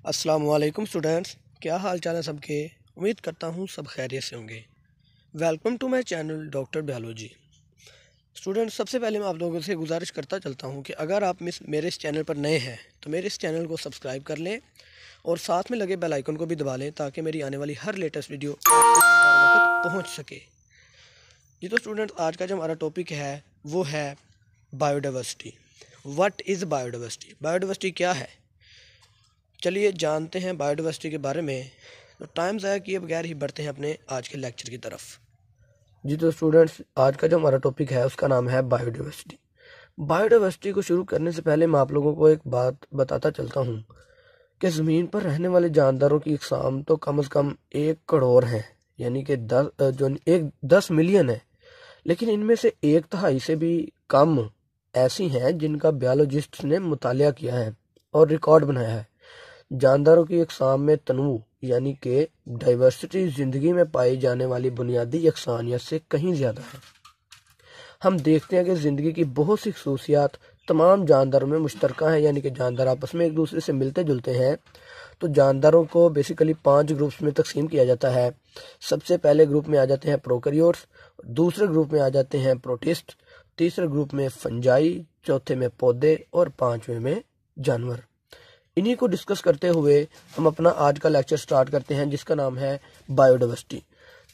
अस्सलाम वालेकुम स्टूडेंट्स, क्या हाल चाल है सबके। उम्मीद करता हूँ सब खैरियत से होंगे। Welcome to my channel doctor biology. Students, सबसे पहले मैं आप लोगों से गुजारिश करता चलता हूँ कि अगर आप मेरे इस चैनल पर नए हैं तो मेरे इस चैनल को सब्सक्राइब कर लें और साथ में लगे बेल आइकन को भी दबा लें ताकि मेरी आने वाली हर लेटेस्ट वीडियो आप तक पहुँच सके। जी तो स्टूडेंट्स, आज का जो हमारा टॉपिक है वो है biodiversity. What is biodiversity? Biodiversity क्या है, चलिए जानते हैं बायोडाइवर्सिटी के बारे में। तो टाइम ज़ाया किए बगैर ही बढ़ते हैं अपने आज के लेक्चर की तरफ। जी तो स्टूडेंट्स, आज का जो हमारा टॉपिक है उसका नाम है बायोडाइवर्सिटी। बायोडाइवर्सिटी को शुरू करने से पहले मैं आप लोगों को एक बात बताता चलता हूँ कि ज़मीन पर रहने वाले जानदारों की इकसाम तो कम से कम 1 करोड़ है, यानी कि 10 मिलियन है। लेकिन इनमें से 1/3 से भी कम ऐसी हैं जिनका बायोलॉजिस्ट ने मुतालिया किया है और रिकॉर्ड बनाया है। जानदारों की इकसाम में तनू यानी कि डाइवर्सिटी जिंदगी में पाई जाने वाली बुनियादी यकसानियत से कहीं ज़्यादा है। हम देखते हैं कि ज़िंदगी की बहुत सी खसूसियात तमाम जानदारों में मुश्तरका हैं, यानी कि जानदार आपस में एक दूसरे से मिलते जुलते हैं। तो जानदारों को बेसिकली 5 ग्रुप्स में तकसीम किया जाता है। सबसे पहले ग्रुप में आ जाते हैं प्रोकैरियोट्स, दूसरे ग्रुप में आ जाते हैं प्रोटिस्ट, तीसरे ग्रुप में फंजाई, चौथे में पौधे और 5वें में जानवर। इन्हीं को डिस्कस करते हुए हम अपना आज का लेक्चर स्टार्ट करते हैं जिसका नाम है बायोडाइवर्सिटी।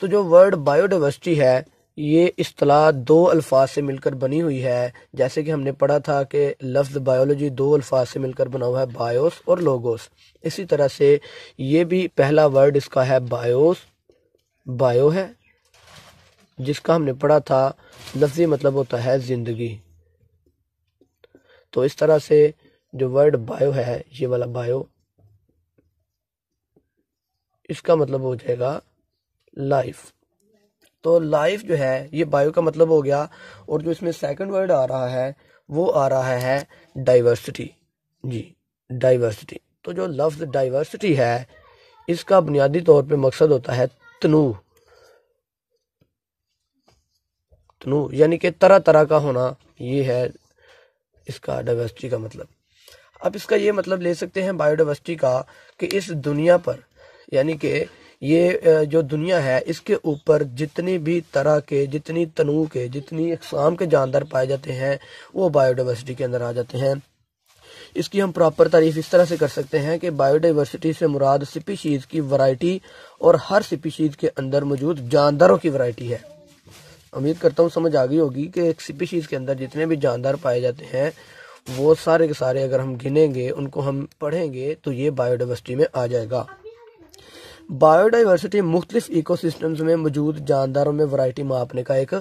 तो जो वर्ड बायोडाइवर्सिटी है ये इस्तिलाह 2 अल्फाज से मिलकर बनी हुई है। जैसे कि हमने पढ़ा था कि लफ्ज़ बायोलॉजी 2 अल्फाज से मिलकर बना हुआ है, बायोस और लोगोस। इसी तरह से ये भी पहला वर्ड इसका है बायोस, बायो है, जिसका हमने पढ़ा था लफ्ज़ी मतलब होता है ज़िंदगी। तो इस तरह से जो वर्ड बायो है, ये वाला बायो, इसका मतलब हो जाएगा लाइफ। तो लाइफ जो है ये बायो का मतलब हो गया। और जो इसमें सेकंड वर्ड आ रहा है वो आ रहा है डाइवर्सिटी। जी, डाइवर्सिटी। तो जो लफ्ज़ डाइवर्सिटी है इसका बुनियादी तौर पे मकसद होता है तनू, तनू यानी कि तरह तरह का होना, ये है इसका डाइवर्सिटी का मतलब। अब इसका ये मतलब ले सकते हैं बायोडाइवर्सिटी का कि इस दुनिया पर, यानी कि ये जो दुनिया है इसके ऊपर जितनी भी तरह के, जितनी तनू के, जितनी अक़साम के जानदार पाए जाते हैं वो बायोडाइवर्सिटी के अंदर आ जाते हैं। इसकी हम प्रॉपर तारीफ इस तरह से कर सकते हैं कि बायोडाइवर्सिटी से मुराद स्पीशीज़ की वैरायटी और हर स्पीशीज़ के अंदर मौजूद जानदारों की वैरायटी है। उम्मीद करता हूँ समझ आ गई होगी कि एक स्पीशीज़ के अंदर जितने भी जानदार पाए जाते हैं वो सारे के सारे अगर हम गिनेंगे, उनको हम पढ़ेंगे तो ये बायोडाइवर्सिटी में आ जाएगा। बायोडाइवर्सिटी मुख्तलिफ इकोसिस्टम्स में मौजूद जानदारों में वैरायटी मापने का एक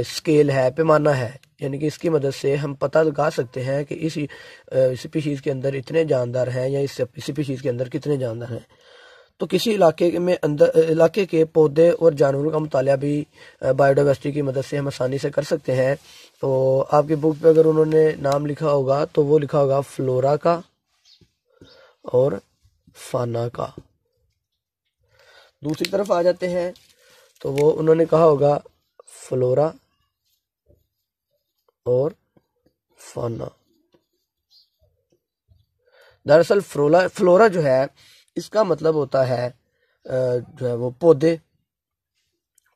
स्केल है, पैमाना है। यानी कि इसकी मदद से हम पता लगा सकते हैं कि इस स्पीशीज़ के अंदर इतने जानदार हैं या इस स्पीशीज़ के अंदर कितने जानदार हैं। तो किसी इलाके के पौधे और जानवरों का मुतालिया भी बायोडाइवर्सिटी की मदद से हम आसानी से कर सकते हैं। तो आपकी बुक पे अगर उन्होंने नाम लिखा होगा तो वो लिखा होगा फ्लोरा का और फाना का। दूसरी तरफ आ जाते हैं तो वो उन्होंने कहा होगा फ्लोरा और फाना। दरअसल फ्लोरा जो है इसका मतलब होता है जो है वो पौधे।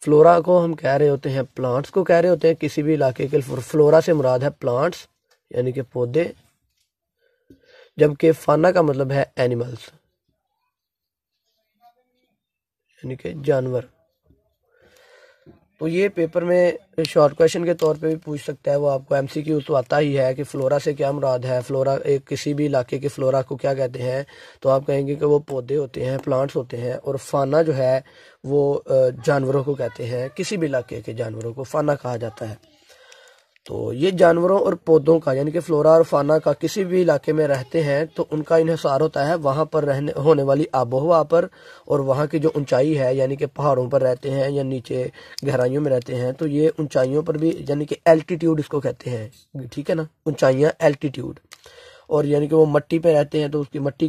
फ्लोरा को हम कह रहे होते हैं, प्लांट्स को कह रहे होते हैं किसी भी इलाके के। फ्लोरा से मुराद है प्लांट्स यानी कि पौधे, जबकि फाना का मतलब है एनिमल्स यानी कि जानवर। तो ये पेपर में शॉर्ट क्वेश्चन के तौर पे भी पूछ सकता है, वो आपको एमसीक्यू तो आता ही है कि फ्लोरा से क्या मुराद है, फ्लोरा एक किसी भी इलाके के फ्लोरा को क्या कहते हैं। तो आप कहेंगे कि वो पौधे होते हैं, प्लांट्स होते हैं। और फाना जो है वो जानवरों को कहते हैं, किसी भी इलाके के जानवरों को फाना कहा जाता है। तो ये जानवरों और पौधों का यानी कि फ्लोरा और फाना का किसी भी इलाके में रहते हैं तो उनका इन्हिसार होता है वहाँ पर रहने होने वाली आबोहवा पर, और वहाँ की जो ऊंचाई है, यानी कि पहाड़ों पर रहते हैं या नीचे गहराइयों में रहते हैं तो ये ऊंचाइयों पर भी, यानी कि एल्टीट्यूड इसको कहते हैं, ठीक है ना, ऊंचाइयाँ एल्टीट्यूड। और यानी कि वो मिट्टी पे रहते हैं तो उसकी मिट्टी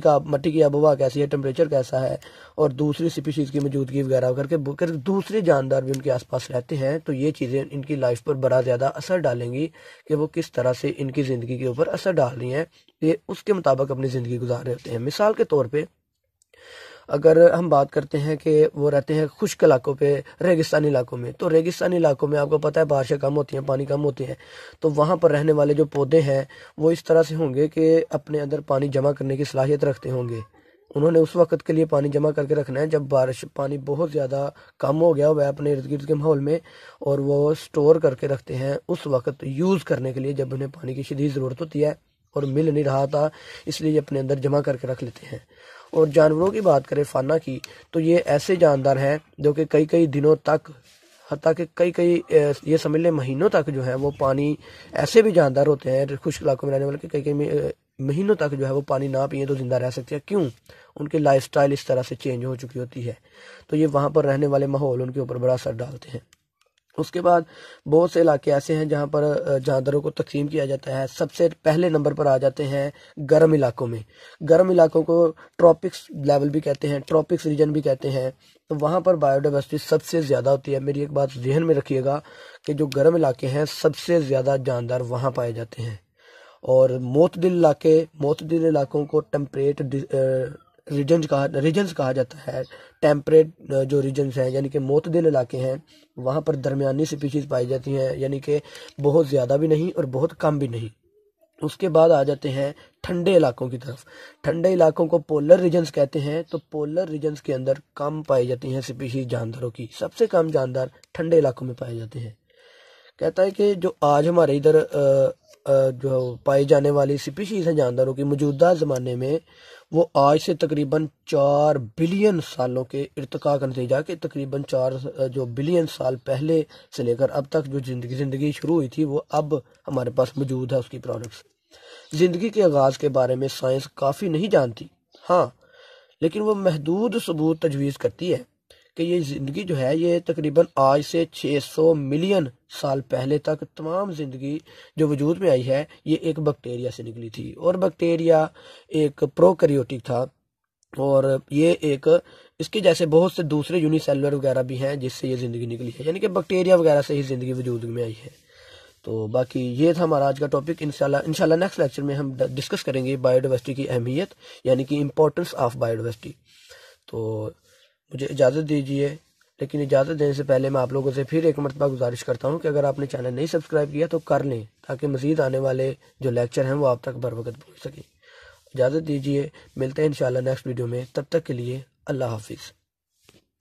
की आबोहवा कैसी है, टेम्परेचर कैसा है, और दूसरी स्पीशीज़ की मौजूदगी वगैरह करके दूसरे जानदार भी उनके आसपास रहते हैं, तो ये चीज़ें इनकी लाइफ पर बड़ा ज़्यादा असर डालेंगी कि वो किस तरह से इनकी ज़िंदगी के ऊपर असर डाल रही हैं, ये उसके मुताबिक अपनी ज़िंदगी गुजार रहे होते हैं। मिसाल के तौर पर अगर हम बात करते हैं कि वो रहते हैं खुश्क इलाकों पे, रेगिस्तानी इलाकों में, तो रेगिस्तानी इलाकों में आपको पता है बारिशें कम होती हैं, पानी कम होते हैं, तो वहाँ पर रहने वाले जो पौधे हैं वो इस तरह से होंगे कि अपने अंदर पानी जमा करने की सलाहियत रखते होंगे। उन्होंने उस वक्त के लिए पानी जमा करके रखना है जब पानी बहुत ज़्यादा कम हो गया हुआ है अपने इर्द गिर्द के माहौल में, और वो स्टोर करके रखते हैं उस वक्त यूज़ करने के लिए जब उन्हें पानी की शदीद ज़रूरत होती है और मिल नहीं रहा था, इसलिए ये अपने अंदर जमा करके रख लेते हैं। और जानवरों की बात करें फाना की, तो ये ऐसे जानदार हैं जो कि कई कई दिनों तक, हत्ता कि कई ये समझ लें महीनों तक जो है वो पानी, ऐसे भी जानदार होते हैं खुश्क इलाकों में रहने वाले कि कई महीनों तक जो है वो पानी ना पिए तो जिंदा रह सकते हैं। क्यों? उनकी लाइफस्टाइल इस तरह से चेंज हो चुकी होती है, तो ये वहाँ पर रहने वाले माहौल उनके ऊपर बड़ा असर डालते हैं। उसके बाद बहुत से इलाके ऐसे हैं जहाँ पर जानवरों को तकसीम किया जाता है। सबसे पहले नंबर पर आ जाते हैं गर्म इलाकों में। गर्म इलाकों को ट्रॉपिक्स लेवल भी कहते हैं, ट्रॉपिक्स रीजन भी कहते हैं, तो वहाँ पर बायोडाइवर्सिटी सबसे ज़्यादा होती है। मेरी एक बात जहन में रखिएगा कि जो गर्म इलाके हैं सबसे ज़्यादा जानदार वहाँ पाए जाते हैं। और मोतदिल इलाकों को टेम्परेट रीजन्स कहा जाता है। टेम्परेट जो रीजन्स हैं यानी कि मोतदिल इलाके हैं, वहाँ पर दरमियानी स्पीशीज़ पाई जाती हैं, यानी कि बहुत ज़्यादा भी नहीं और बहुत कम भी नहीं। उसके बाद आ जाते हैं ठंडे इलाकों की तरफ। ठंडे इलाकों को पोलर रीजन्स कहते हैं, तो पोलर रीजन्स के अंदर कम पाई जाती हैं स्पीशीज़ जानदारों की। सबसे कम जानदार ठंडे इलाकों में पाए जाते हैं। कहता है कि जो आज हमारे इधर जो पाई जाने वाली स्पीशीज़ हैं जानदारों की मौजूदा ज़माने में, वो आज से तकरीबन 4 बिलियन सालों के इर्तिका का नतीजा कि तकरीबन 4 जो बिलियन साल पहले से लेकर अब तक जो ज़िंदगी शुरू हुई थी वो अब हमारे पास मौजूद है उसकी प्रोडक्ट्स। ज़िंदगी के आगाज़ के बारे में साइंस काफ़ी नहीं जानती, हाँ, लेकिन वो महदूद सबूत तजवीज़ करती है कि ये ज़िंदगी जो है ये तकरीबन आज से 600 मिलियन साल पहले तक तमाम ज़िंदगी जो वजूद में आई है ये एक बैक्टीरिया से निकली थी, और बैक्टीरिया एक प्रोकैरियोटिक था, और ये एक इसके जैसे बहुत से दूसरे यूनिसेलुलर वगैरह भी हैं जिससे ये ज़िंदगी निकली है, यानी कि बैक्टीरिया वगैरह से ही ज़िंदगी वजूद में आई है। तो बाकी ये था हमारा आज का टॉपिक। इंशाल्लाह नेक्स्ट लेक्चर में हम डिस्कस करेंगे बायोडाइवर्सिटी की अहमियत, यानी कि इम्पोर्टेंस ऑफ बायोडाइवर्सिटी। तो मुझे इजाज़त दीजिए, लेकिन इजाज़त देने से पहले मैं आप लोगों से फिर एक मरतबा गुजारिश करता हूँ कि अगर आपने चैनल नहीं सब्सक्राइब किया तो कर लें, ताकि मज़ीद आने वाले जो लेक्चर हैं वो आप तक बर वक्त पहुँच सकें। इजाज़त दीजिए, मिलते हैं इंशाल्लाह नेक्स्ट वीडियो में, तब तक के लिए अल्लाह हाफिज़।